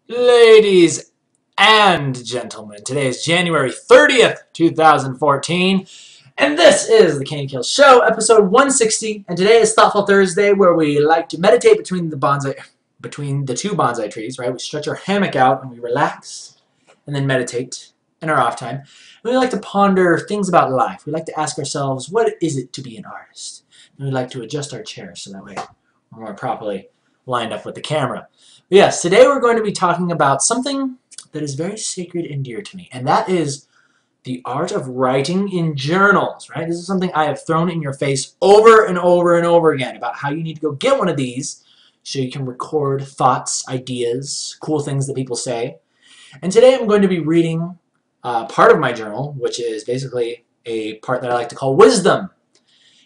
Ladies and gentlemen, today is January 30th, 2014, and this is the KNKL Show, episode 160, and today is Thoughtful Thursday, where we like to meditate between the two bonsai trees, right? We stretch our hammock out and we relax, and then meditate in our off time. And we like to ponder things about life. We like to ask ourselves, what is it to be an artist? And we like to adjust our chairs so that way we're more properly lined up with the camera. But yes, today we're going to be talking about something that is very sacred and dear to me, and that is the art of writing in journals, right? This is something I have thrown in your face over and over and over again about how you need to go get one of these so you can record thoughts, ideas, cool things that people say. And today I'm going to be reading part of my journal, which is basically a part that I like to call wisdom.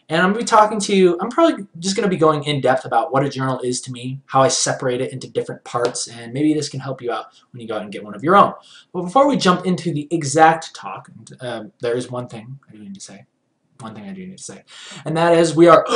And I'm going to be talking to you, I'm probably just going to be going in depth about what a journal is to me, how I separate it into different parts, and maybe this can help you out when you go out and get one of your own. But before we jump into the exact talk, there is one thing I do need to say. And that is we are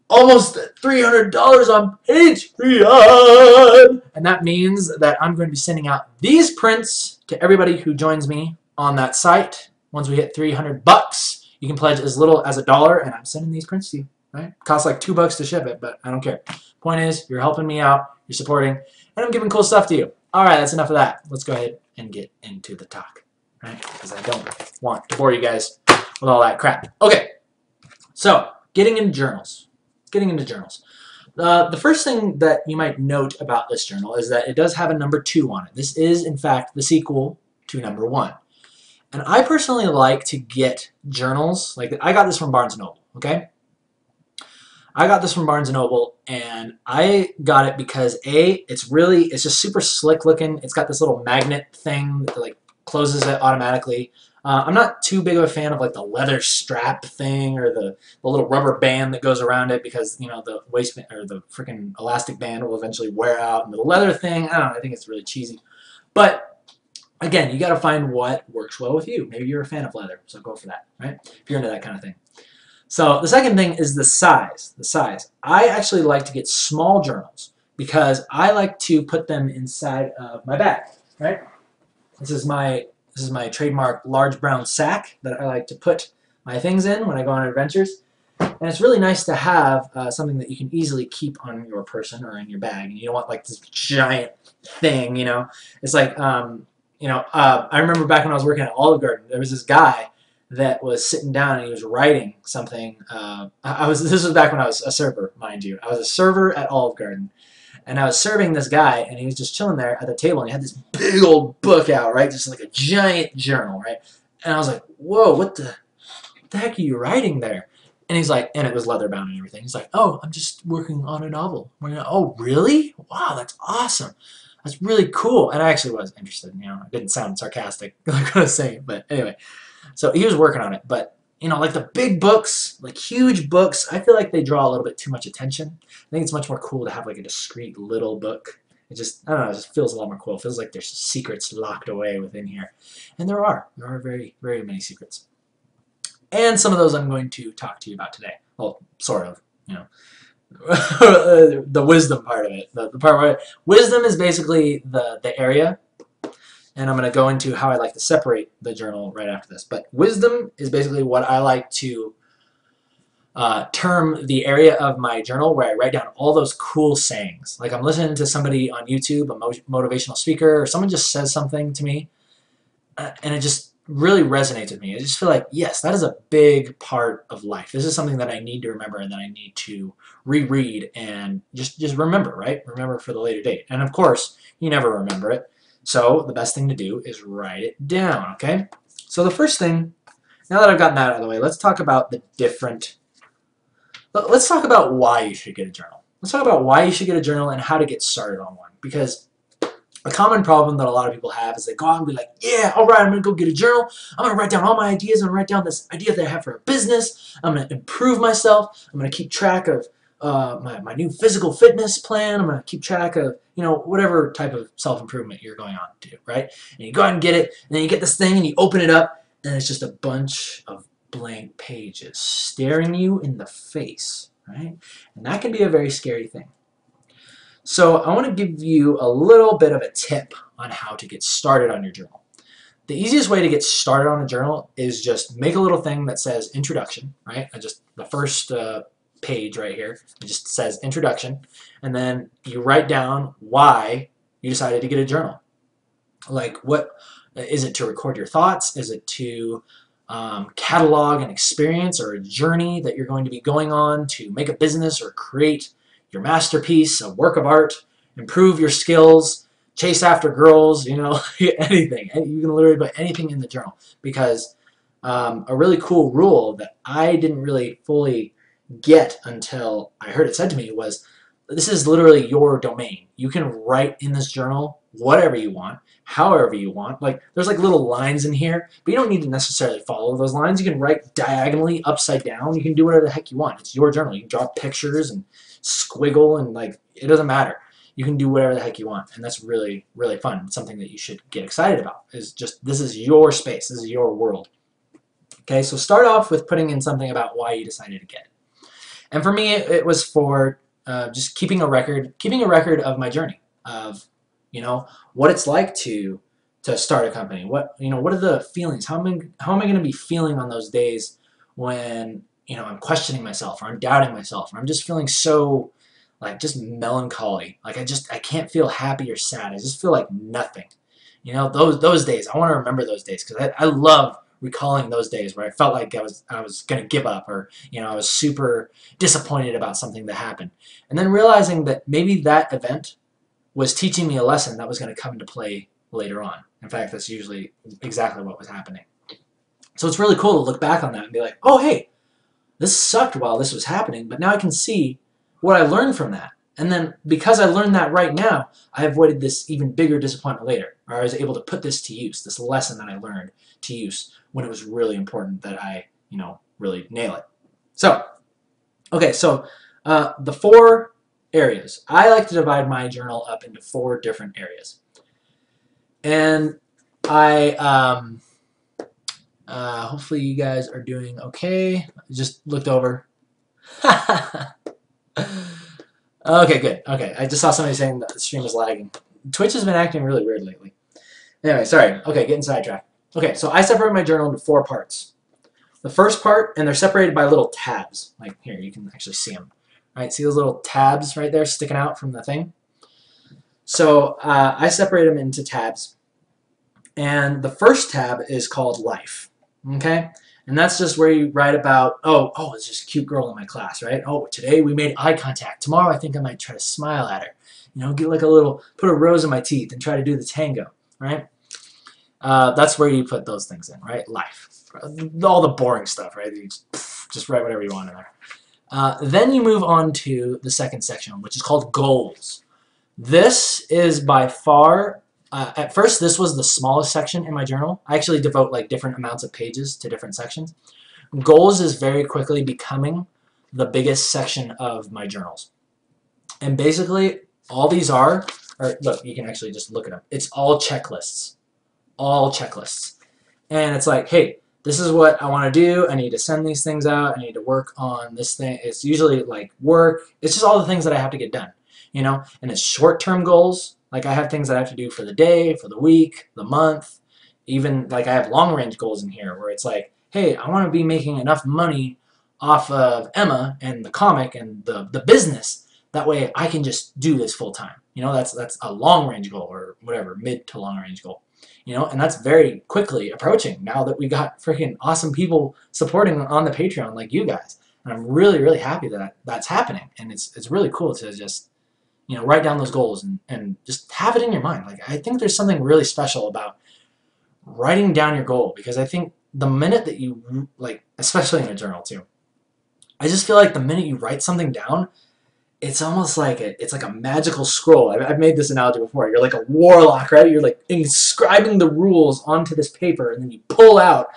almost at $300 on Patreon! And that means that I'm going to be sending out these prints to everybody who joins me on that site. Once we hit 300 bucks. You can pledge as little as $1, and I'm sending these prints to you. Right? It costs like $2 to ship it, but I don't care. Point is, you're helping me out, you're supporting, and I'm giving cool stuff to you. All right, that's enough of that. Let's go ahead and get into the talk, right? Because I don't want to bore you guys with all that crap. Okay, so getting into journals. The first thing that you might note about this journal is that it does have a number 2 on it. This is, in fact, the sequel to number 1. And I personally like to get journals, like I got this from Barnes & Noble, okay? I got this from Barnes & Noble, and I got it because it's just super slick looking. It's got this little magnet thing that like closes it automatically. I'm not too big of a fan of like the leather strap thing or the little rubber band that goes around it because, you know, the waistband or the freaking elastic band will eventually wear out, and the leather thing, I don't know, I think it's really cheesy. But again, you got to find what works well with you. Maybe you're a fan of leather, so go for that, right? If you're into that kind of thing. So the second thing is the size. I actually like to get small journals because I like to put them inside of my bag, right? This is my trademark large brown sack that I like to put my things in when I go on adventures. And it's really nice to have something that you can easily keep on your person or in your bag. And you don't want like this giant thing, you know? It's like, I remember back when I was working at Olive Garden, there was this guy that was sitting down and he was writing something. This was back when I was a server, mind you. I was a server at Olive Garden, and I was serving this guy, and he was just chilling there at the table, and he had this big old book out, right, just like a giant journal, right. And I was like, "Whoa, what the heck are you writing there?" And he's like, and it was leather bound and everything. He's like, "Oh, I'm just working on a novel." Oh, really? Wow, that's awesome. That's really cool. And I actually was interested, you know. It didn't sound sarcastic like I was saying, but anyway. So he was working on it. But, you know, like the big books, like huge books, I feel like they draw a little bit too much attention. I think it's much more cool to have like a discreet little book. It just, I don't know, it just feels a lot more cool. It feels like there's secrets locked away within here. And there are. There are very, very many secrets. And some of those I'm going to talk to you about today. Well, sort of, you know. The wisdom part of it. The part where wisdom is basically the area, and I'm going to go into how I like to separate the journal right after this. But wisdom is basically what I like to term the area of my journal where I write down all those cool sayings. Like I'm listening to somebody on YouTube, a motivational speaker, or someone just says something to me, and it just really resonates with me. I just feel like, yes, that is a big part of life. This is something that I need to remember and that I need to reread and just remember, right? Remember for the later date. And of course, you never remember it. So the best thing to do is write it down, okay? So the first thing, now that I've gotten that out of the way, let's talk about let's talk about why you should get a journal. Let's talk about why you should get a journal and how to get started on one. Because a common problem that a lot of people have is they go out and be like, yeah, all right, I'm going to go get a journal. I'm going to write down all my ideas. I'm going to write down this idea that I have for a business. I'm going to improve myself. I'm going to keep track of my new physical fitness plan. I'm going to keep track of, you know, whatever type of self-improvement you're going on to, right? And you go out and get it, and then you get this thing, and you open it up, and it's just a bunch of blank pages staring you in the face, right? And that can be a very scary thing. So I want to give you a little bit of a tip on how to get started on your journal. The easiest way to get started on a journal is just make a little thing that says introduction, right? The first page right here, it just says introduction, and then you write down why you decided to get a journal. Like, what is it, to record your thoughts? Is it to catalog an experience or a journey that you're going to be going on to make a business or create your masterpiece, a work of art, improve your skills, chase after girls, you know, anything. You can literally put anything in the journal, because a really cool rule that I didn't really fully get until I heard it said to me was, this is literally your domain. You can write in this journal whatever you want, however you want. Like, there's like little lines in here, but you don't need to necessarily follow those lines. You can write diagonally, upside down. You can do whatever the heck you want. It's your journal. You can draw pictures and squiggle, and like, it doesn't matter. You can do whatever the heck you want, and that's really, really fun. It's something that you should get excited about. Is just, this is your space. This is your world. Okay, so start off with putting in something about why you decided to get it. And for me, it was for just keeping a record of my journey, of, you know, what it's like to start a company. What are the feelings? How am I going to be feeling on those days when, you know, I'm questioning myself, or I'm doubting myself, or I'm just feeling so, like, just melancholy. Like, I can't feel happy or sad. I just feel like nothing. You know, those days. I want to remember those days, because I love recalling those days where I felt like I was going to give up, or, you know, I was super disappointed about something that happened. And then realizing that maybe that event was teaching me a lesson that was going to come into play later on. In fact, that's usually exactly what was happening. So it's really cool to look back on that and be like, oh, hey, this sucked while this was happening, but now I can see what I learned from that. And then because I learned that right now, I avoided this even bigger disappointment later. Or I was able to put this to use, this lesson that I learned to use when it was really important that I, you know, really nail it. So, okay, so the 4 areas. I like to divide my journal up into 4 different areas. And I, hopefully you guys are doing okay. Just looked over. Okay, good. Okay, I just saw somebody saying that the stream is lagging. Twitch has been acting really weird lately. Anyway, sorry. Okay, getting sidetracked. Okay, so I separate my journal into 4 parts. The first part, and they're separated by little tabs. Like, here, you can actually see them. Right, see those little tabs right there sticking out from the thing? So I separate them into tabs. And the first tab is called Life. Okay? And that's just where you write about, oh, it's just a cute girl in my class, right? Oh, today we made eye contact. Tomorrow I think I might try to smile at her. You know, get like a little, put a rose in my teeth and try to do the tango, right? That's where you put those things in, right? Life. All the boring stuff, right? You just write whatever you want in there. Then you move on to the second section, which is called Goals. This is by far, at first this was the smallest section in my journal. I actually devote like different amounts of pages to different sections. Goals is very quickly becoming the biggest section of my journals. And basically all these are look, you can actually just look at them. It's all checklists. All checklists. And it's like, hey, this is what I want to do. I need to send these things out. I need to work on this thing. It's usually like work. It's just all the things that I have to get done, you know? And it's short-term goals. Like, I have things that I have to do for the day, for the week, the month. Even, like, I have long-range goals in here where it's like, hey, I want to be making enough money off of Emma and the comic and the business. That way I can just do this full-time. You know, that's a long-range goal, or whatever, mid to long-range goal. You know, and that's very quickly approaching now that we got freaking awesome people supporting on the Patreon like you guys. And I'm really, really happy that that's happening. And it's really cool to just, you know, write down those goals and just have it in your mind. Like, I think there's something really special about writing down your goal, because I think the minute that you, like, especially in a journal too, I just feel like the minute you write something down, it's almost like it's like a magical scroll. I've made this analogy before. You're like a warlock, right? You're like inscribing the rules onto this paper, and then you pull out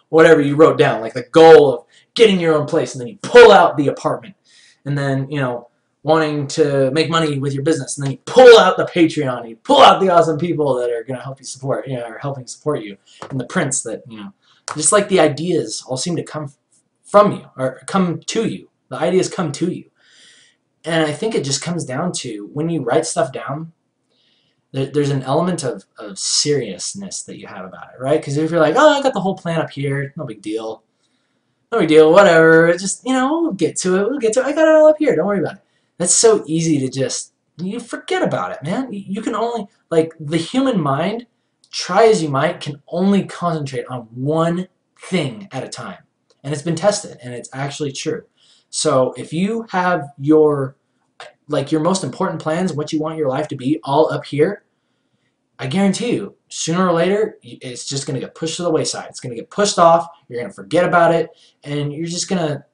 whatever you wrote down, like the goal of getting your own place, and then you pull out the apartment, and then, you know, wanting to make money with your business, and then you pull out the Patreon, and you pull out the awesome people that are going to help you support, you know, or helping support you, and the prints that, you know, just like the ideas all seem to come from you, or come to you. The ideas come to you. And I think it just comes down to when you write stuff down, there's an element of seriousness that you have about it, right? Because if you're like, oh, I got the whole plan up here, no big deal. No big deal, whatever. It's just, we'll get to it. We'll get to it. I got it all up here. Don't worry about it. That's so easy to just, you forget about it, man. You can only, like, the human mind, try as you might, can only concentrate on one thing at a time. And it's been tested, and it's actually true. So if you have your most important plans, what you want your life to be, all up here, I guarantee you, sooner or later, it's just going to get pushed to the wayside. It's going to get pushed off. You're going to forget about it, and you're just going to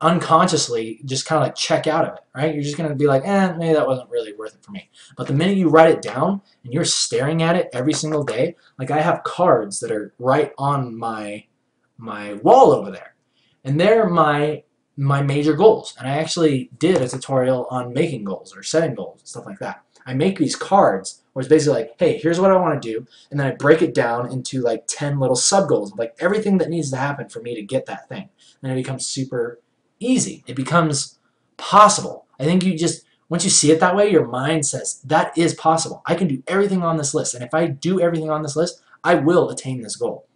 unconsciously just kind of like check out of it, right? You're just going to be like, maybe that wasn't really worth it for me. But the minute you write it down and you're staring at it every single day, like I have cards that are right on my wall over there, and they're my major goals. And I actually did a tutorial on making goals or setting goals and stuff like that. I make these cards where it's basically like, hey, here's what I want to do, and then I break it down into like 10 little sub-goals, like everything that needs to happen for me to get that thing. And it becomes super easy. It becomes possible. I think once you see it that way, your mind says, that is possible. I can do everything on this list, and if I do everything on this list, I will attain this goal,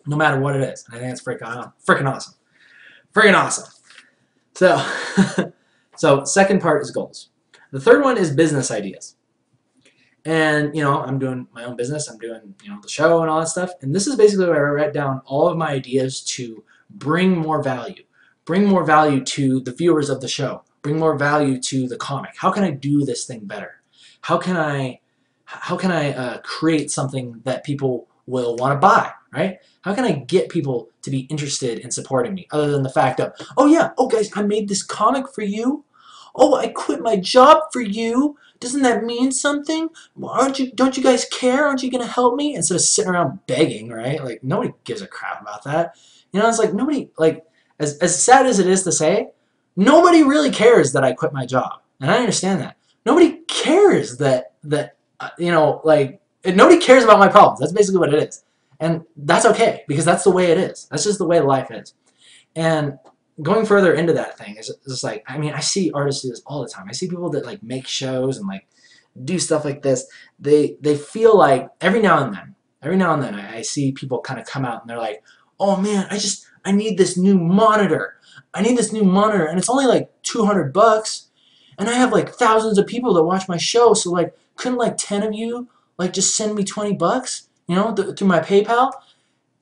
no matter what it is. And I think it's freaking awesome. Freaking awesome. So second part is goals. The third one is business ideas. And, I'm doing my own business. I'm doing, the show and all that stuff. And this is basically where I write down all of my ideas to bring more value. Bring more value to the viewers of the show. Bring more value to the comic. How can I do this thing better? How can I create something that people will want to buy, right? How can I get people to be interested in supporting me, other than the fact of, oh yeah, oh guys, I made this comic for you. Oh, I quit my job for you. Doesn't that mean something? Don't you guys care? Aren't you going to help me? Instead of sitting around begging, right? Like, nobody gives a crap about that. It's like, nobody, like, as sad as it is to say, nobody really cares that I quit my job. And I understand that. Nobody cares that nobody cares about my problems. That's basically what it is. And that's okay, because that's the way it is. That's just the way life is. And going further into that thing is just like, I see artists do this all the time. I see people that like make shows and like do stuff like this. They feel like every now and then I see people kind of come out and they're like, oh man, I need this new monitor. I need this new monitor, and it's only like $200, and I have like thousands of people that watch my show. So like, couldn't like 10 of you like just send me $20, through my PayPal?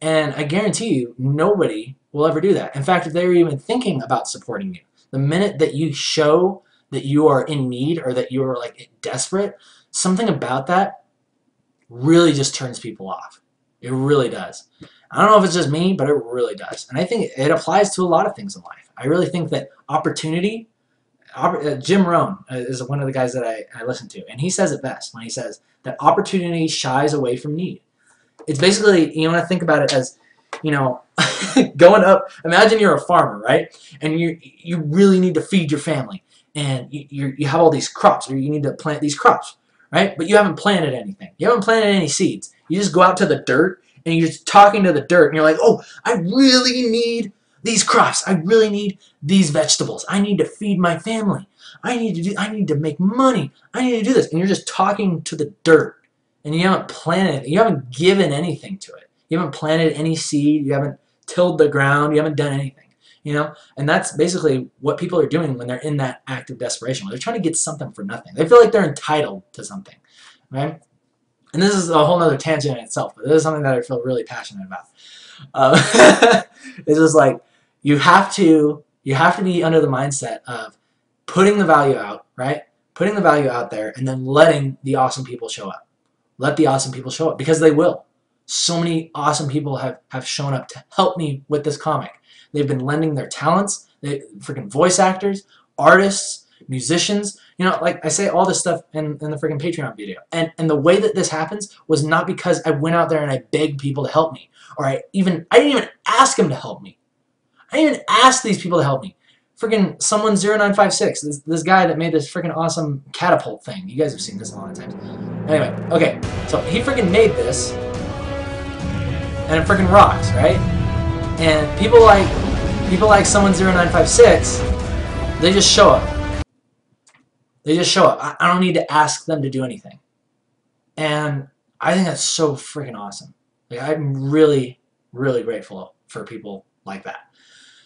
And I guarantee you, nobody will ever do that. In fact, if they're even thinking about supporting you, the minute that you show that you are in need or that you are like desperate, something about that really just turns people off. It really does. I don't know if it's just me, but it really does. And I think it applies to a lot of things in life. I really think that opportunity, Jim Rohn is one of the guys that I listen to, and he says it best when he says that opportunity shies away from need. It's basically, you want to think about it as, going up. Imagine you're a farmer, right? And you really need to feed your family, and you have all these crops, or you need to plant these crops, right? But you haven't planted anything. You haven't planted any seeds. You just go out to the dirt, and you're just talking to the dirt, and you're like, oh, I really need these crops. I really need these vegetables. I need to feed my family. I need to make money. I need to do this. And you're just talking to the dirt, and you haven't planted, you haven't given anything to it. You haven't planted any seed. You haven't tilled the ground. You haven't done anything. And that's basically what people are doing when they're in that act of desperation, where they're trying to get something for nothing. They feel like they're entitled to something, right? And this is a whole other tangent in itself, but this is something that I feel really passionate about. It's just like, you have to be under the mindset of putting the value out, right? Putting the value out there, and then letting the awesome people show up. Let the awesome people show up, because they will. So many awesome people have shown up to help me with this comic. They've been lending their talents. They freaking voice actors, artists, musicians. Like I say all this stuff in the freaking Patreon video. And the way that this happens was not because I went out there and I begged people to help me. Or I didn't even ask them to help me. I didn't even ask these people to help me. Freaking someone 0956, this guy that made this freaking awesome catapult thing. You guys have seen this a lot of times. Anyway, okay, so he freaking made this, and it freaking rocks, right? And people like someone 0956, they just show up. They just show up. I don't need to ask them to do anything. And I think that's so freaking awesome. Like, I'm really, really grateful for people like that.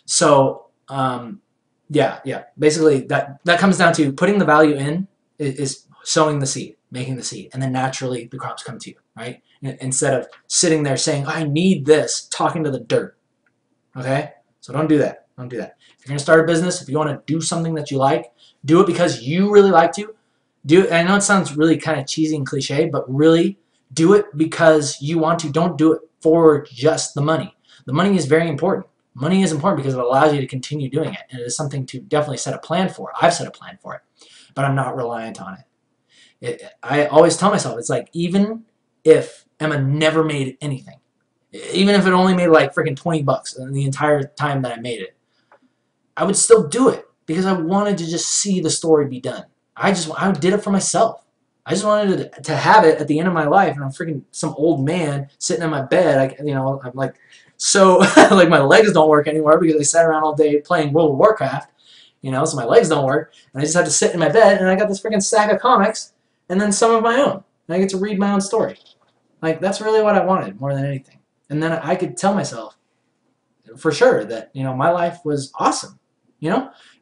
So, yeah. Basically, that comes down to putting the value in is sowing the seed, making the seed, and then naturally the crops come to you, right? Instead of sitting there saying, I need this, talking to the dirt. Okay? So don't do that. Don't do that. If you're going to start a business, if you want to do something that you like, do it because you really like to. Do it. I know it sounds really kind of cheesy and cliche, but really do it because you want to. Don't do it for just the money. The money is very important. Money is important because it allows you to continue doing it, and it is something to definitely set a plan for. I've set a plan for it, but I'm not reliant on it. I always tell myself, it's like, even if Emma never made anything, even if it only made like freaking 20 bucks in the entire time that I made it, I would still do it because I wanted to just see the story be done. I did it for myself. I just wanted to have it at the end of my life, and I'm freaking some old man sitting in my bed. I'm like, so like my legs don't work anymore because I sat around all day playing World of Warcraft, so my legs don't work, and I just have to sit in my bed, and I got this freaking stack of comics, and then some of my own, and I get to read my own story. Like, that's really what I wanted more than anything. And then I could tell myself for sure that, my life was awesome,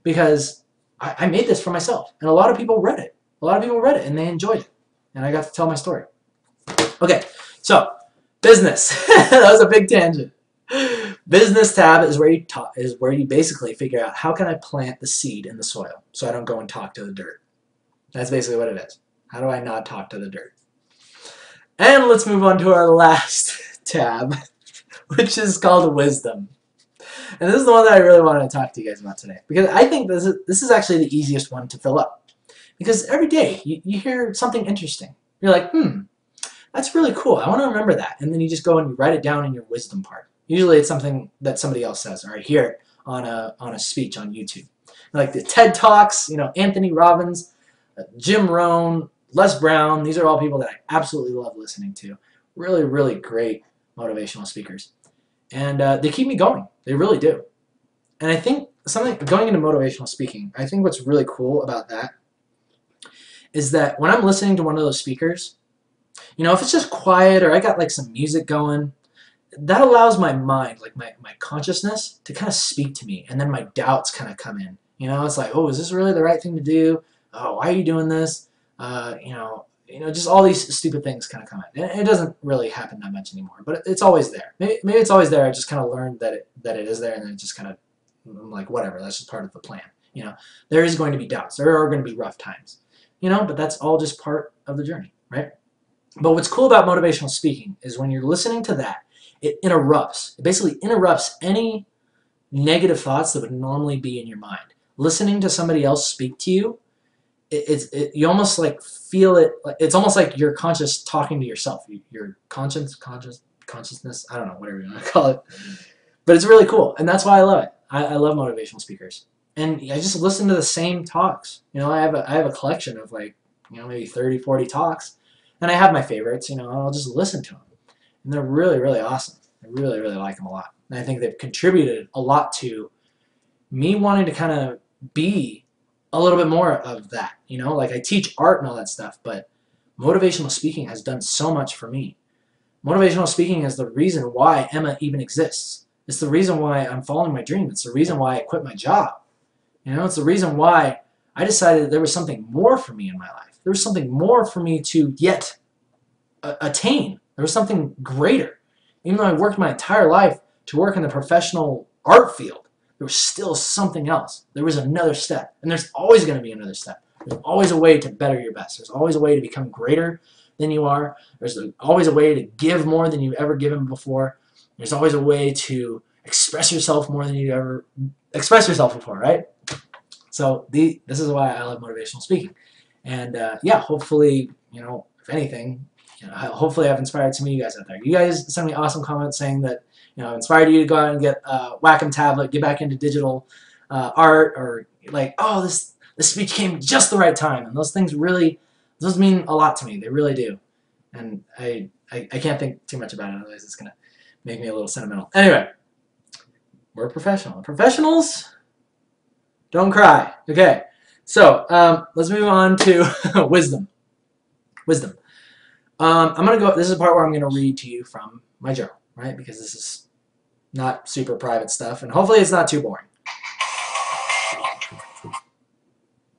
because I made this for myself, and a lot of people read it. A lot of people read it, and they enjoyed it, and I got to tell my story. Okay, so business. That was a big tangent. Business tab is where you basically figure out, how can I plant the seed in the soil so I don't go and talk to the dirt. That's basically what it is. How do I not talk to the dirt? And let's move on to our last tab, which is called wisdom. And this is the one that I really wanted to talk to you guys about today, because I think this is actually the easiest one to fill up. Because every day you hear something interesting. You're like, that's really cool. I want to remember that. And then you just go and you write it down in your wisdom part. Usually it's something that somebody else says, or I hear it on a speech on YouTube. Like the TED Talks, Anthony Robbins, Jim Rohn, Les Brown. These are all people that I absolutely love listening to. Really, really great motivational speakers. And they keep me going. They really do. And I think going into motivational speaking, I think what's really cool about that is that when I'm listening to one of those speakers, if it's just quiet or I got like some music going, that allows my mind, like my consciousness, to kind of speak to me, and then my doubts kind of come in. It's like, oh, is this really the right thing to do? Oh, why are you doing this? Just all these stupid things kind of come in. And it doesn't really happen that much anymore, but it's always there. Maybe it's always there. I just kind of learned that it is there, and then it just kind of, I'm like, whatever, that's just part of the plan. There is going to be doubts. There are going to be rough times. But that's all just part of the journey, right? But what's cool about motivational speaking is when you're listening to that, it interrupts. It basically interrupts any negative thoughts that would normally be in your mind. Listening to somebody else speak to you, you almost like feel it. It's almost like you're conscious talking to yourself. Your consciousness. I don't know, whatever you want to call it. But it's really cool, and that's why I love it. I love motivational speakers. And I just listen to the same talks. I have a collection of like, maybe 30, 40 talks. And I have my favorites, and I'll just listen to them. And they're really, really awesome. I really, really like them a lot. And I think they've contributed a lot to me wanting to kind of be a little bit more of that. Like I teach art and all that stuff, but motivational speaking has done so much for me. Motivational speaking is the reason why Emma even exists. It's the reason why I'm following my dream. It's the reason why I quit my job. It's the reason why I decided there was something more for me in my life. There was something more for me to yet attain. There was something greater. Even though I worked my entire life to work in the professional art field, there was still something else. There was another step. And there's always going to be another step. There's always a way to better your best. There's always a way to become greater than you are. There's always a way to give more than you've ever given before. There's always a way to express yourself more than you ever expressed yourself before, right? So this is why I love motivational speaking. And yeah, hopefully, if anything, hopefully I've inspired some of you guys out there. You guys send me awesome comments saying that, inspired you to go out and get a Wacom tablet, get back into digital art, or like, oh, this speech came just the right time. And those things those mean a lot to me. They really do. And I can't think too much about it, otherwise it's going to make me a little sentimental. Anyway, we're professional. Professionals don't cry. Okay. So let's move on to wisdom. Wisdom. I'm going to go, this is the part where I'm going to read to you from my journal, right? Because this is not super private stuff, and hopefully it's not too boring.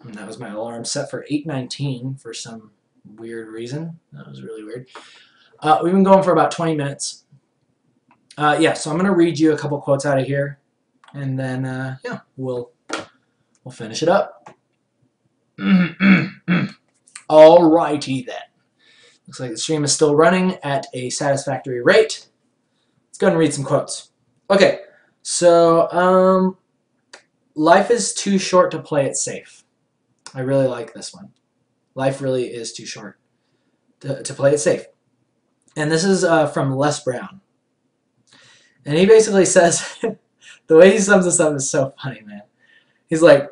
And that was my alarm set for 8:19 for some weird reason. That was really weird. We've been going for about 20 minutes. Yeah, so I'm going to read you a couple quotes out of here, and then, yeah, we'll finish it up. Alrighty then. Looks like the stream is still running at a satisfactory rate. Let's go ahead and read some quotes. Okay, so life is too short to play it safe. I really like this one. Life really is too short to play it safe. And this is from Les Brown. And he basically says, the way he sums this up is so funny, man. He's like,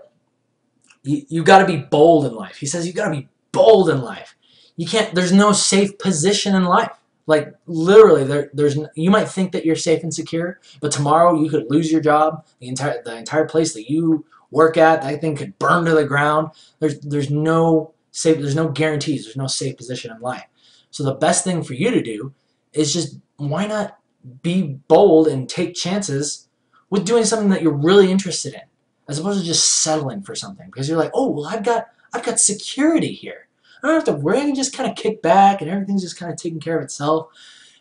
you got to be bold in life. He says you got to be bold in life. You can't. There's no safe position in life. Like literally, you might think that you're safe and secure, but tomorrow you could lose your job. The entire place that you work at, that thing could burn to the ground. There's no safe. There's no guarantees. There's no safe position in life. So the best thing for you to do is just, why not be bold and take chances with doing something that you're really interested in, as opposed to just settling for something, because you're like, oh well, I've got security here. I don't have to worry. I can just kind of kick back and everything's just kind of taking care of itself.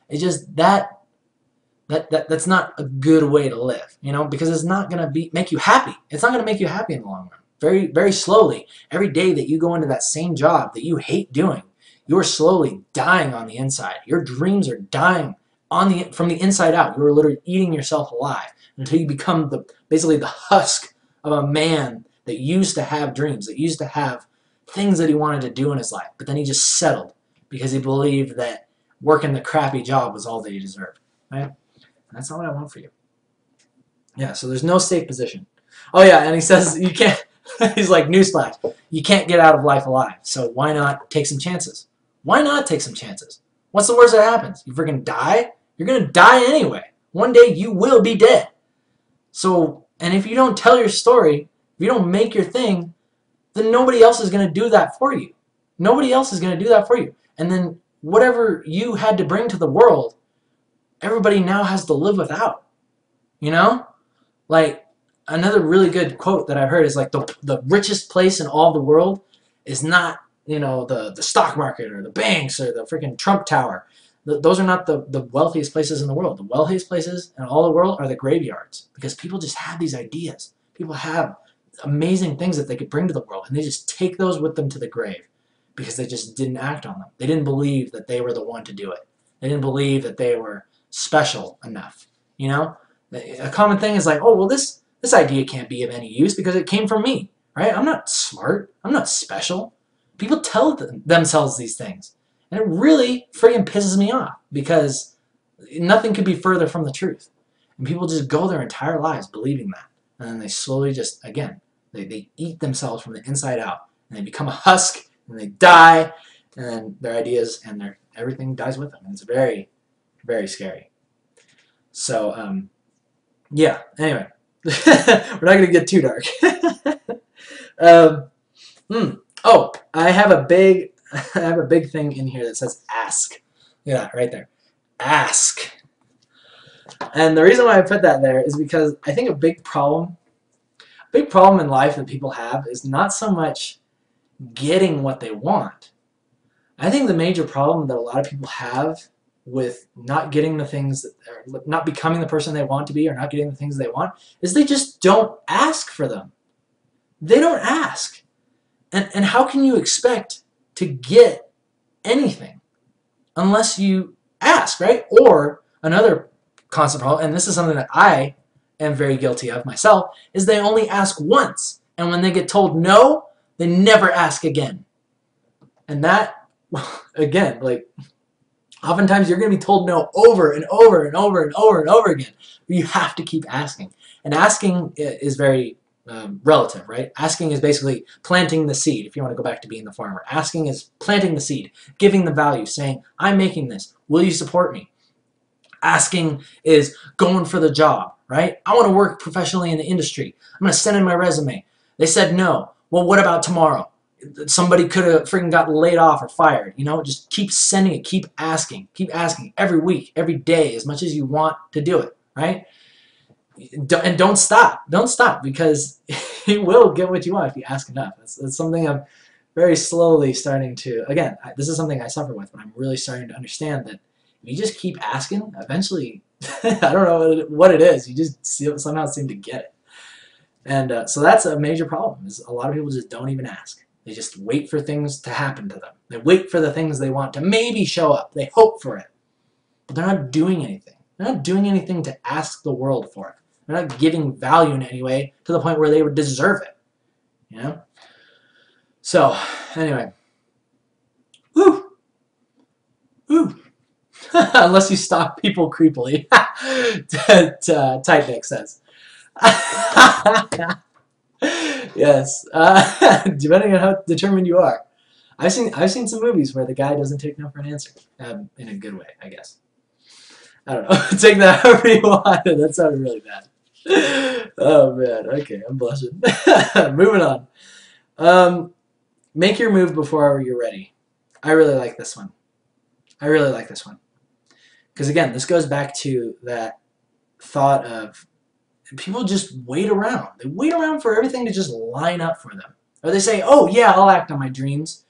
It's just that's not a good way to live, you know, because it's not gonna make you happy. It's not gonna make you happy in the long run. Very, very slowly, every day that you go into that same job that you hate doing, you're slowly dying on the inside. Your dreams are dying from the inside out. You're literally eating yourself alive until you become basically the husk of a man that used to have dreams, that used to have things that he wanted to do in his life, but then he just settled because he believed that working the crappy job was all that he deserved, right? And that's not what I want for you. Yeah, so there's no safe position. Oh yeah, and he says you can't, he's like, newsflash, you can't get out of life alive, so why not take some chances? Why not take some chances? What's the worst that happens? You freaking die? You're going to die anyway. One day you will be dead. So, and if you don't tell your story, if you don't make your thing, then nobody else is going to do that for you. Nobody else is going to do that for you. And then whatever you had to bring to the world, everybody now has to live without. You know? Like, another really good quote that I've heard is like, the richest place in all the world is not, you know, the stock market or the banks or the freaking Trump Tower. Those are not the wealthiest places in the world. The wealthiest places in all the world are the graveyards, because people just have these ideas. People have amazing things that they could bring to the world, and they just take those with them to the grave because they just didn't act on them. They didn't believe that they were the one to do it. They didn't believe that they were special enough. You know, a common thing is like, oh well, this idea can't be of any use because it came from me, right? I'm not smart. I'm not special. People tell themselves these things, and it really friggin' pisses me off because nothing could be further from the truth. And people just go their entire lives believing that, and then they slowly just, again, they eat themselves from the inside out, and they become a husk, and they die, and then their ideas and everything dies with them, and it's very, very scary. So, yeah. Anyway, we're not gonna get too dark. Oh, I have a big thing in here that says ask. Look at that right there. Ask. And the reason why I put that there is because I think a big problem in life that people have is not so much getting what they want. I think the major problem that a lot of people have with not getting the things, or not becoming the person they want to be, or not getting the things they want, is they just don't ask for them. They don't ask. And how can you expect to get anything unless you ask, right? Or another constant problem, and this is something that I am very guilty of myself, is they only ask once. And when they get told no, they never ask again. And that, again, like, oftentimes you're going to be told no over and over and over and over and over again. But you have to keep asking. And asking is very relative, right? Asking is basically planting the seed, if you want to go back to being the farmer. Asking is planting the seed, giving the value, saying, I'm making this. Will you support me? Asking is going for the job, right? I want to work professionally in the industry. I'm going to send in my resume. They said no. Well, what about tomorrow? Somebody could have freaking got laid off or fired. You know, just keep sending it, keep asking every week, every day, as much as you want to do it, right? And don't stop. Don't stop, because you will get what you want if you ask enough. That's something I'm very slowly starting to, again, this is something I suffer with, but I'm really starting to understand that if you just keep asking, eventually, I don't know what it is, you just somehow seem to get it. And so that's a major problem, is a lot of people just don't even ask. They just wait for things to happen to them. They wait for the things they want to maybe show up. They hope for it. But they're not doing anything. They're not doing anything to ask the world for it. They're not giving value in any way to the point where they would deserve it. You know? So, anyway. Woo! Woo! Unless you stalk people creepily. Tight Nick says. Yes. Depending on how determined you are. I've seen some movies where the guy doesn't take no for an answer. In a good way, I guess. I don't know. Take that however you want. That sounded really bad. Oh man. Okay, I'm blushing. Moving on. Make your move before you're ready. I really like this one. Because again, this goes back to that thought of people just wait around. They wait around for everything to just line up for them. Or they say, oh yeah, I'll act on my dreams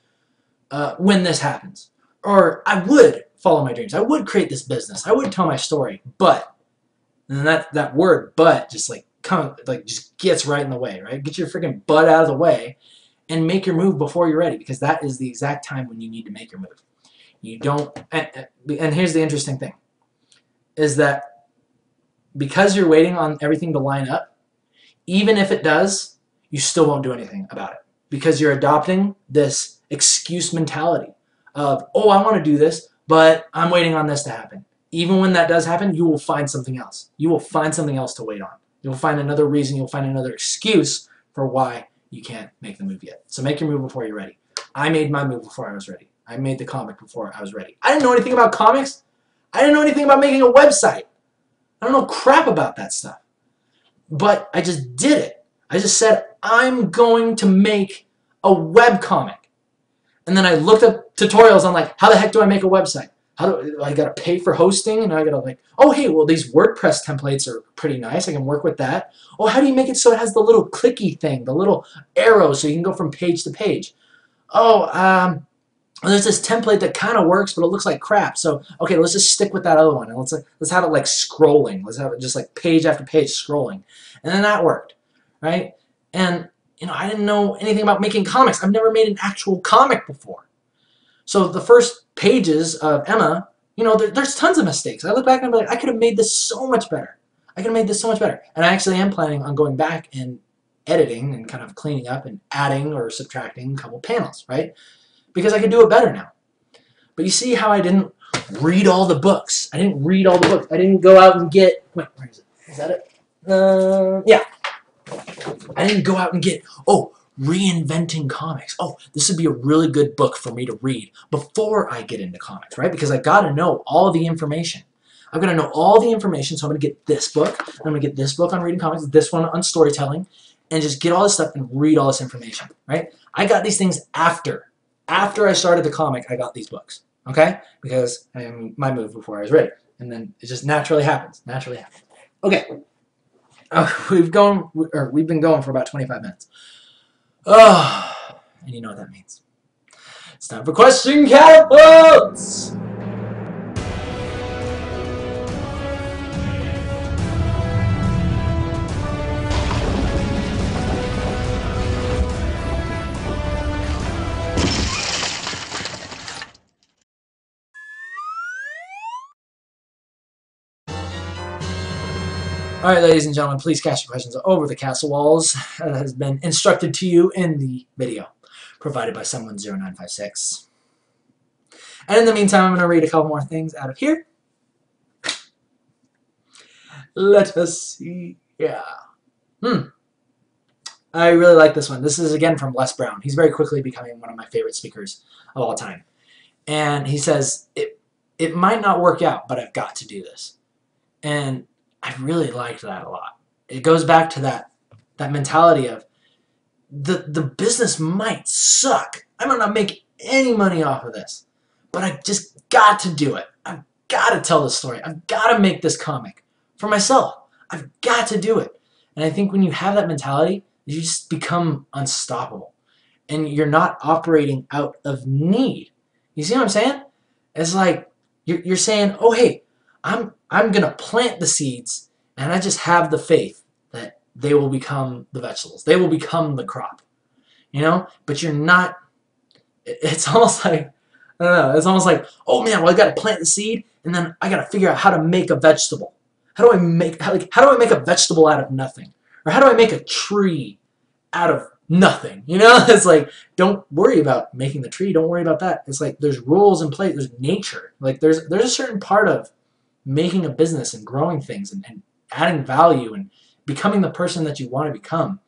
when this happens. Or I would follow my dreams. I would create this business. I would tell my story. But, and that word but just just gets right in the way, right? Get your freaking butt out of the way and make your move before you're ready, because that is the exact time when you need to make your move. You don't, and here's the interesting thing, is that because you're waiting on everything to line up, even if it does, you still won't do anything about it, because you're adopting this excuse mentality of, oh, I want to do this, but I'm waiting on this to happen. Even when that does happen, you will find something else. You will find something else to wait on. You'll find another reason, you'll find another excuse for why you can't make the move yet. So make your move before you're ready. I made my move before I was ready. I made the comic before I was ready. I didn't know anything about comics. I didn't know anything about making a website. I don't know crap about that stuff. But I just did it. I just said, I'm going to make a webcomic. And then I looked up tutorials on like, how the heck do I make a website? How do I gotta pay for hosting? And I gotta like, oh hey, well these WordPress templates are pretty nice. I can work with that. Oh, how do you make it so it has the little clicky thing, the little arrow so you can go from page to page? Oh, there's this template that kind of works, but it looks like crap. So, okay, let's just stick with that other one. And let's have it like scrolling. Let's have it just like page after page scrolling. And then that worked, right? And, you know, I didn't know anything about making comics. I've never made an actual comic before. So the first pages of Emma, you know, there's tons of mistakes. I look back and I'm like, I could have made this so much better. I could have made this so much better. And I actually am planning on going back and editing and kind of cleaning up and adding or subtracting a couple panels, right? Because I could do it better now. But you see how I didn't read all the books. I didn't read all the books. I didn't go out and get, wait, where is it? Is that it? Yeah. I didn't go out and get, oh, Reinventing Comics. Oh, this would be a really good book for me to read before I get into comics, right? Because I got to know all the information. I've got to know all the information, so I'm going to get this book. I'm going to get this book on reading comics, this one on storytelling, and just get all this stuff and read all this information, right? I got these things after I started the comic. I got these books, okay? Because I am my move before I was ready. And then it just naturally happens. Okay. We've been going for about 25 minutes. Oh, and you know what that means. It's time for Question Catapults! Alright, ladies and gentlemen, please cast your questions over the castle walls as has been instructed to you in the video provided by someone0956. And in the meantime, I'm going to read a couple more things out of here. Let us see. Yeah. I really like this one. This is again from Les Brown. He's very quickly becoming one of my favorite speakers of all time. And he says, it might not work out, but I've got to do this. And I really liked that a lot. It goes back to that mentality of the business might suck. I might not make any money off of this, but I just got to do it. I've got to tell this story. I've got to make this comic for myself. I've got to do it. And I think when you have that mentality, you just become unstoppable. And you're not operating out of need. You see what I'm saying? It's like you're saying, oh, hey, I'm going to plant the seeds, and I just have the faith that they will become the vegetables. They will become the crop. You know? But you're not, it's almost like, I don't know, it's almost like, oh man, well I got to plant the seed, and then I got to figure out how to make a vegetable. How do I make a vegetable out of nothing? Or how do I make a tree out of nothing? You know, it's like, don't worry about making the tree. Don't worry about that. It's like there's rules in place. There's nature. Like there's a certain part of making a business and growing things and adding value and becoming the person that you want to become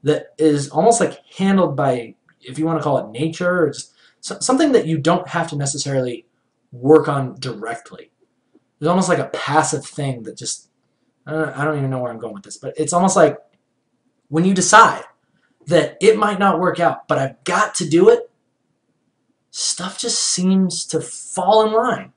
that is almost like handled by, if you want to call it nature, or just something that you don't have to necessarily work on directly. It's almost like a passive thing that just, I don't even know where I'm going with this, but it's almost like when you decide that it might not work out, but I've got to do it, stuff just seems to fall in line.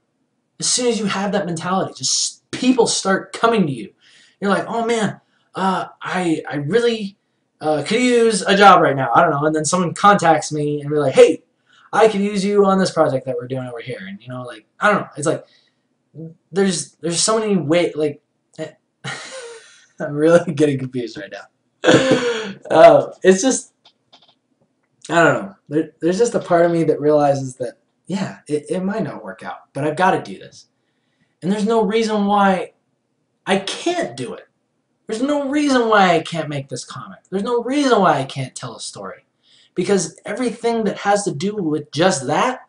As soon as you have that mentality, just people start coming to you. You're like, oh man, I really could use a job right now. I don't know. And then someone contacts me and we're like, hey, I could use you on this project that we're doing over here. And you know, like, I don't know. It's like there's so many ways. Like, I'm really getting confused right now. It's just, I don't know. There's just a part of me that realizes that, yeah, it might not work out, but I've got to do this. And there's no reason why I can't do it. There's no reason why I can't make this comic. There's no reason why I can't tell a story. Because everything that has to do with just that,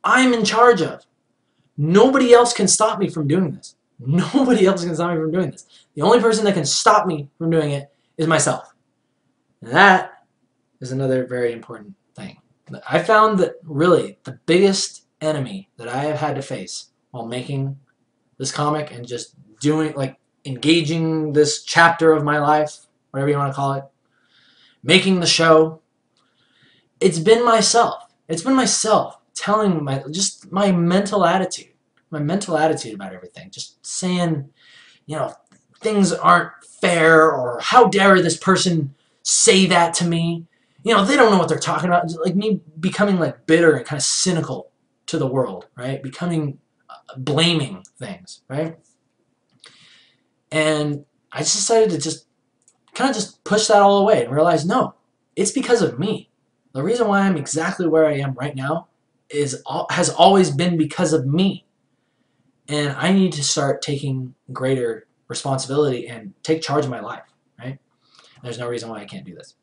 I'm in charge of. Nobody else can stop me from doing this. Nobody else can stop me from doing this. The only person that can stop me from doing it is myself. And that is another very important thing. I found that really the biggest enemy that I have had to face while making this comic and just doing, like, engaging this chapter of my life, whatever you want to call it, making the show, it's been myself. It's been myself telling my mental attitude about everything. Just saying, you know, things aren't fair, or how dare this person say that to me. You know, they don't know what they're talking about. Like me becoming like bitter and kind of cynical to the world, right? Becoming, blaming things, right? And I just decided to just kind of just push that all away and realize, no, it's because of me. The reason why I'm exactly where I am right now has always been because of me. And I need to start taking greater responsibility and take charge of my life, right? There's no reason why I can't do this.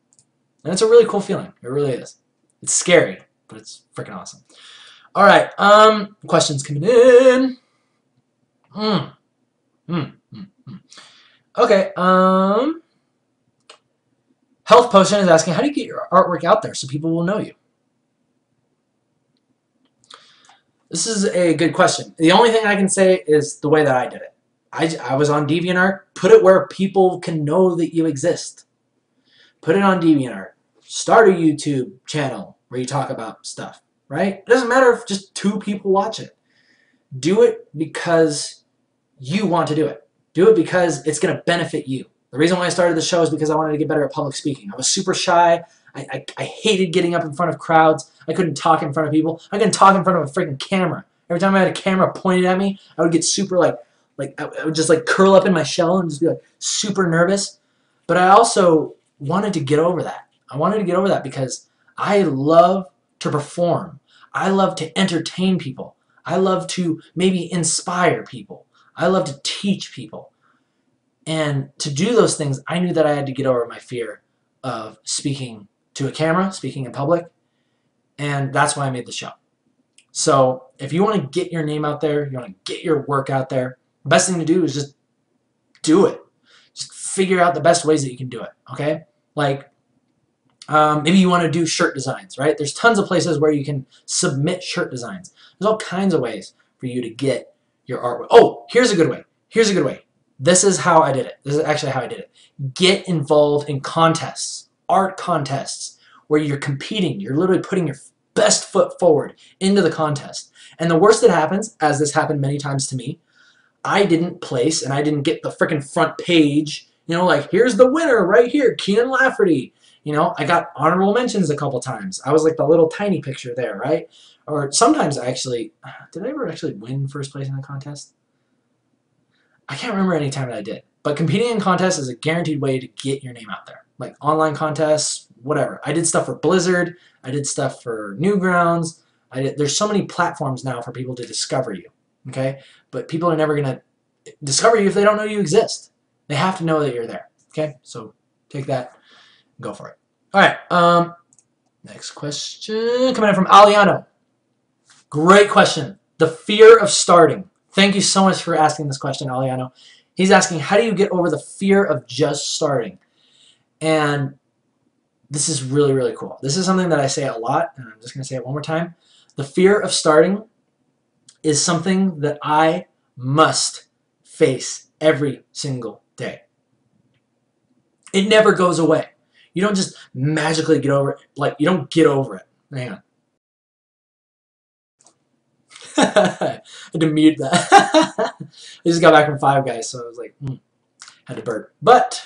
And it's a really cool feeling. It really is. It's scary, but it's freaking awesome. All right, questions coming in. Okay, Health Potion is asking, how do you get your artwork out there so people will know you? This is a good question. The only thing I can say is the way that I did it. I was on DeviantArt. Put it where people can know that you exist. Put it on DeviantArt. Start a YouTube channel where you talk about stuff, right? It doesn't matter if just 2 people watch it. Do it because you want to do it. Do it because it's going to benefit you. The reason why I started the show is because I wanted to get better at public speaking. I was super shy. I hated getting up in front of crowds. I couldn't talk in front of people. I couldn't talk in front of a freaking camera. Every time I had a camera pointed at me, I would get super I would just like curl up in my shell and just be like super nervous. But I also wanted to get over that. I wanted to get over that because I love to perform. I love to entertain people. I love to maybe inspire people. I love to teach people. And to do those things, I knew that I had to get over my fear of speaking to a camera, speaking in public, and that's why I made the show. So if you want to get your name out there, you want to get your work out there, the best thing to do is just do it. Just figure out the best ways that you can do it, okay? Like, maybe you want to do shirt designs, right? There's tons of places where you can submit shirt designs. There's all kinds of ways for you to get your artwork. Oh, here's a good way. Here's a good way. This is how I did it. This is actually how I did it. Get involved in contests. art contests where you're competing. You're literally putting your best foot forward into the contest. And the worst that happens, as this happened many times to me, I didn't place and I didn't get the freaking front page. You know, like, here's the winner right here, Keenan Lafferty. You know, I got honorable mentions a couple times. I was like the little tiny picture there, right? Or sometimes I actually, did I ever actually win first place in a contest? I can't remember any time that I did. But competing in contests is a guaranteed way to get your name out there. Like online contests, whatever. I did stuff for Blizzard. I did stuff for Newgrounds. There's so many platforms now for people to discover you. Okay? But people are never going to discover you if they don't know you exist. They have to know that you're there. Okay? So take that and go for it. All right. Next question coming in from Aliano. Great question. The fear of starting. Thank you so much for asking this question, Aliano. He's asking, how do you get over the fear of just starting? And this is really, really cool. This is something that I say a lot, and I'm just going to say it one more time. The fear of starting is something that I must face every single day. It never goes away. You don't just magically get over it. Like, you don't get over it. Hang on. I had to mute that. I just got back from Five Guys, so I was like, had to burp. But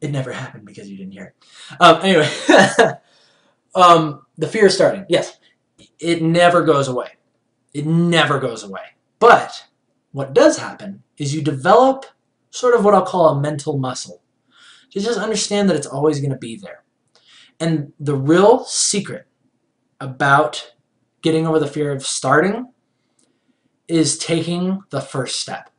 it never happened because you didn't hear it. Anyway, the fear of starting. Yes, it never goes away. It never goes away. But what does happen is you develop sort of what I'll call a mental muscle. You just understand that it's always going to be there. And the real secret about getting over the fear of starting is taking the first step.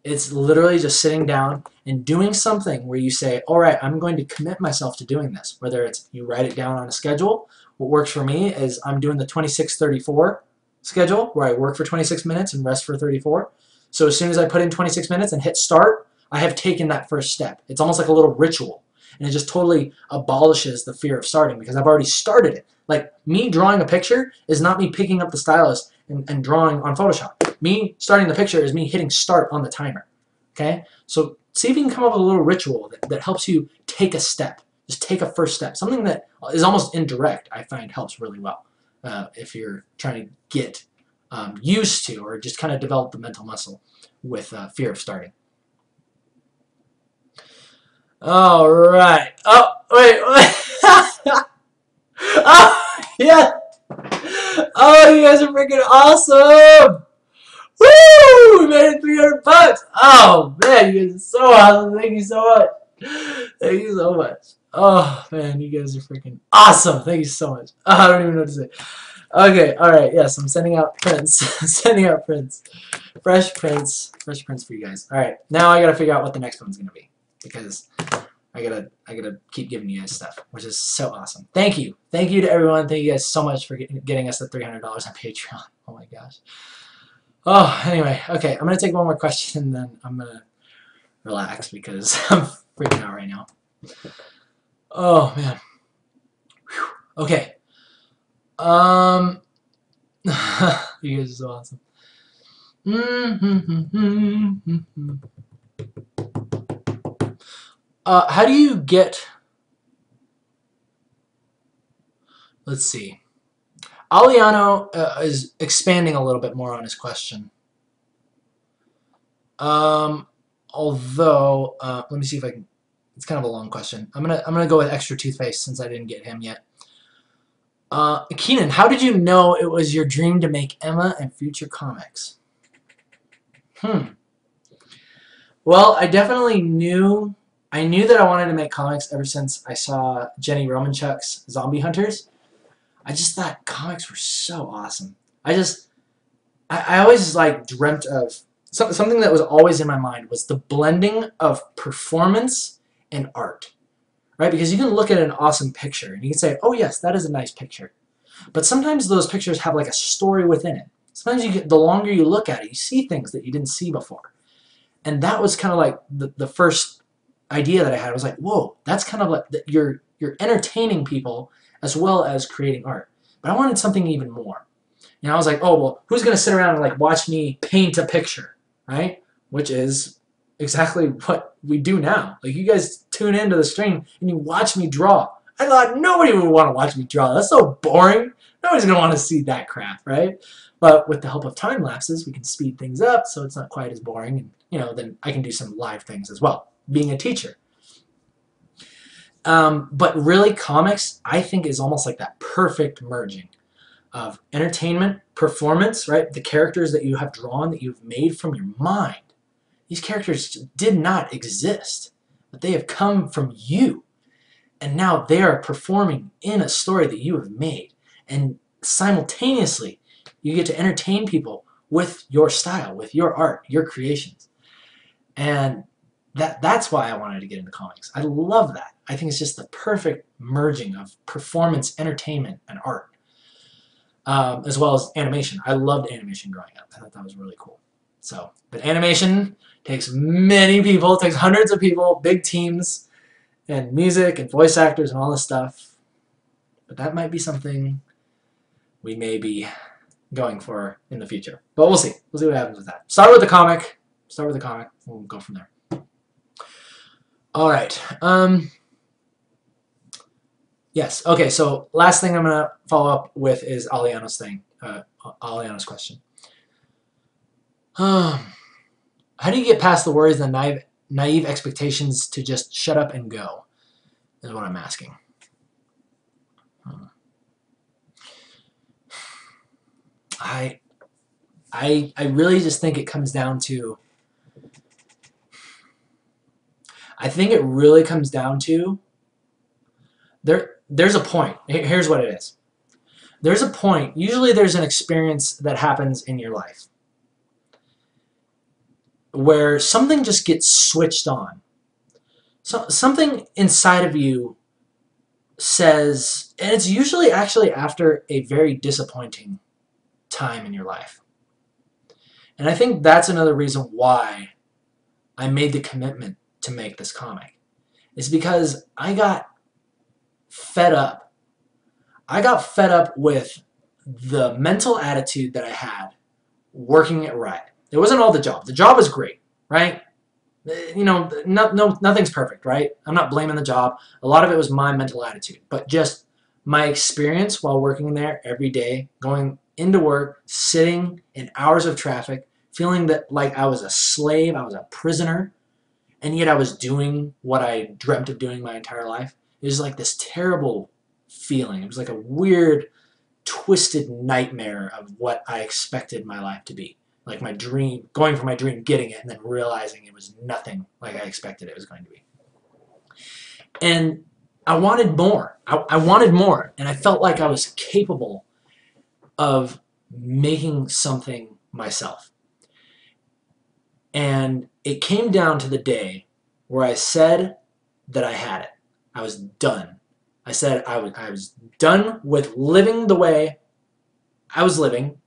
It's literally just sitting down and doing something where you say, all right, I'm going to commit myself to doing this. Whether it's you write it down on a schedule. What works for me is I'm doing the 26-34 schedule where I work for 26 minutes and rest for 34. So as soon as I put in 26 minutes and hit start, I have taken that first step. It's almost like a little ritual. And it just totally abolishes the fear of starting because I've already started it. Like, me drawing a picture is not me picking up the stylus and drawing on Photoshop. Me starting the picture is me hitting start on the timer. Okay? So see if you can come up with a little ritual that helps you take a step. Just take a first step. Something that is almost indirect, I find, helps really well if you're trying to get used to or just kind of develop the mental muscle with fear of starting. All right. Oh, wait. Oh, yeah. Oh, you guys are freaking awesome. Woo! We made it 300 bucks. Oh, man, you guys are so awesome. Thank you so much. Thank you so much. Oh, man, you guys are freaking awesome. Thank you so much. Oh, I don't even know what to say. Okay, all right. Yes, I'm sending out prints. Sending out prints. Fresh prints. Fresh prints for you guys. All right, now I got to figure out what the next one's going to be because I gotta keep giving you guys stuff, which is so awesome. Thank you. Thank you to everyone. Thank you guys so much for getting us the $300 on Patreon. Oh my gosh. Oh, anyway. Okay, I'm going to take one more question, and then I'm going to relax because I'm freaking out right now. Oh, man. Whew. Okay. You guys are so awesome. How do you get... Let's see. Aliano is expanding a little bit more on his question. Although, let me see if I can... It's kind of a long question. I'm gonna go with extra toothpaste since I didn't get him yet. Keenan, how did you know it was your dream to make Emma and future comics? Well, I definitely knew... I knew that I wanted to make comics ever since I saw Jenny Romanchuk's Zombie Hunters. I just thought comics were so awesome. I always like dreamt of something that was always in my mind was the blending of performance and art, right? Because you can look at an awesome picture and you can say, oh yes, that is a nice picture. But sometimes those pictures have like a story within it. Sometimes the longer you look at it, you see things that you didn't see before. And that was kind of like the first idea that I had. I was like, whoa, that's kind of like you're entertaining people as well as creating art. But I wanted something even more. And I was like, oh, well, who's going to sit around and like watch me paint a picture, right? Which is exactly what we do now. Like, you guys tune into the stream and you watch me draw. I thought nobody would want to watch me draw. That's so boring. Nobody's going to want to see that crap, right? But with the help of time lapses, we can speed things up so it's not quite as boring. And, you know, then I can do some live things as well, being a teacher. But really, comics, I think, is almost like that perfect merging of entertainment, performance, right? The characters that you have drawn, that you've made from your mind. These characters did not exist, but they have come from you. And now they are performing in a story that you have made. And simultaneously, you get to entertain people with your style, with your art, your creations. And that's why I wanted to get into comics. I love that. I think it's just the perfect merging of performance, entertainment, and art. As well as animation. I loved animation growing up. I thought that was really cool. So, but animation takes many people, takes hundreds of people, big teams, and music and voice actors and all this stuff. But that might be something we may be going for in the future. But we'll see. We'll see what happens with that. Start with the comic. Start with the comic. We'll go from there. All right. Yes. Okay. So last thing I'm gonna follow up with is Aliano's thing. Aliano's question. How do you get past the worries and naive expectations to just shut up and go? Is what I'm asking. I really just think it comes down to. I think it really comes down to. There's a point. Here's what it is. There's a point. Usually there's an experience that happens in your life where something just gets switched on. So something inside of you says, and it's usually actually after a very disappointing time in your life. And I think that's another reason why I made the commitment to make this comic. It's because I got fed up. I got fed up with the mental attitude that I had working at Riot. It wasn't all the job. The job was great, right? You know, nothing's perfect, right? I'm not blaming the job. A lot of it was my mental attitude, but just my experience while working there every day, going into work, sitting in hours of traffic, feeling that like I was a slave, I was a prisoner, and yet I was doing what I dreamt of doing my entire life. It was like this terrible feeling. It was like a weird, twisted nightmare of what I expected my life to be. Like my dream, going for my dream, getting it, and then realizing it was nothing like I expected it was going to be. And I wanted more. I wanted more, and I felt like I was capable of making something myself. And it came down to the day where I said that I had it. I was done. I said I was done with living the way I was living,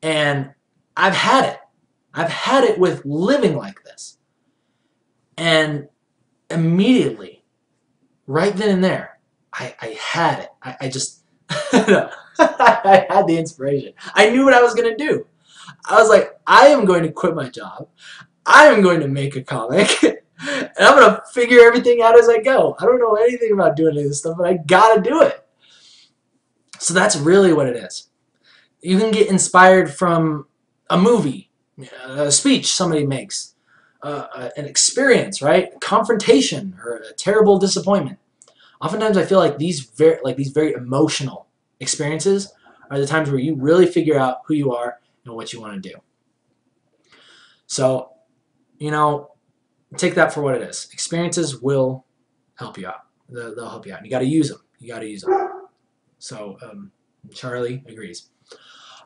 and I've had it. I've had it with living like this. And immediately, right then and there, I had it. I just, I had the inspiration. I knew what I was going to do. I was like, I am going to quit my job. I am going to make a comic. And I'm going to figure everything out as I go. I don't know anything about doing any of this stuff, but I got to do it. So that's really what it is. You can get inspired from a movie, a speech somebody makes, an experience, right? A confrontation or a terrible disappointment. Oftentimes I feel like these very emotional experiences are the times where you really figure out who you are and what you want to do. So, you know, take that for what it is. Experiences will help you out. They'll help you out. You got to use them. You got to use them. So, Charlie agrees.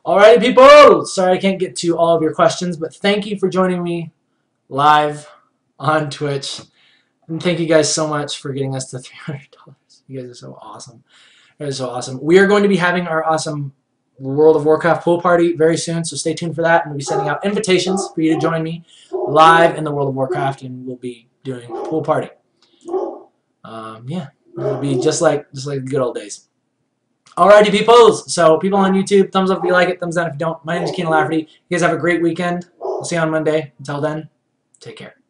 Alrighty, people. Sorry I can't get to all of your questions, but thank you for joining me live on Twitch. And thank you guys so much for getting us to $300. You guys are so awesome. You guys are so awesome. We are going to be having our awesome World of Warcraft pool party very soon, so stay tuned for that. And we'll be sending out invitations for you to join me live in the World of Warcraft, and we'll be doing a pool party. Yeah, it'll be just like the good old days. Alrighty, peoples. So people on YouTube, thumbs up if you like it, thumbs down if you don't. My name is KNKL Thoughtful. You guys have a great weekend. We'll see you on Monday. Until then, Take care.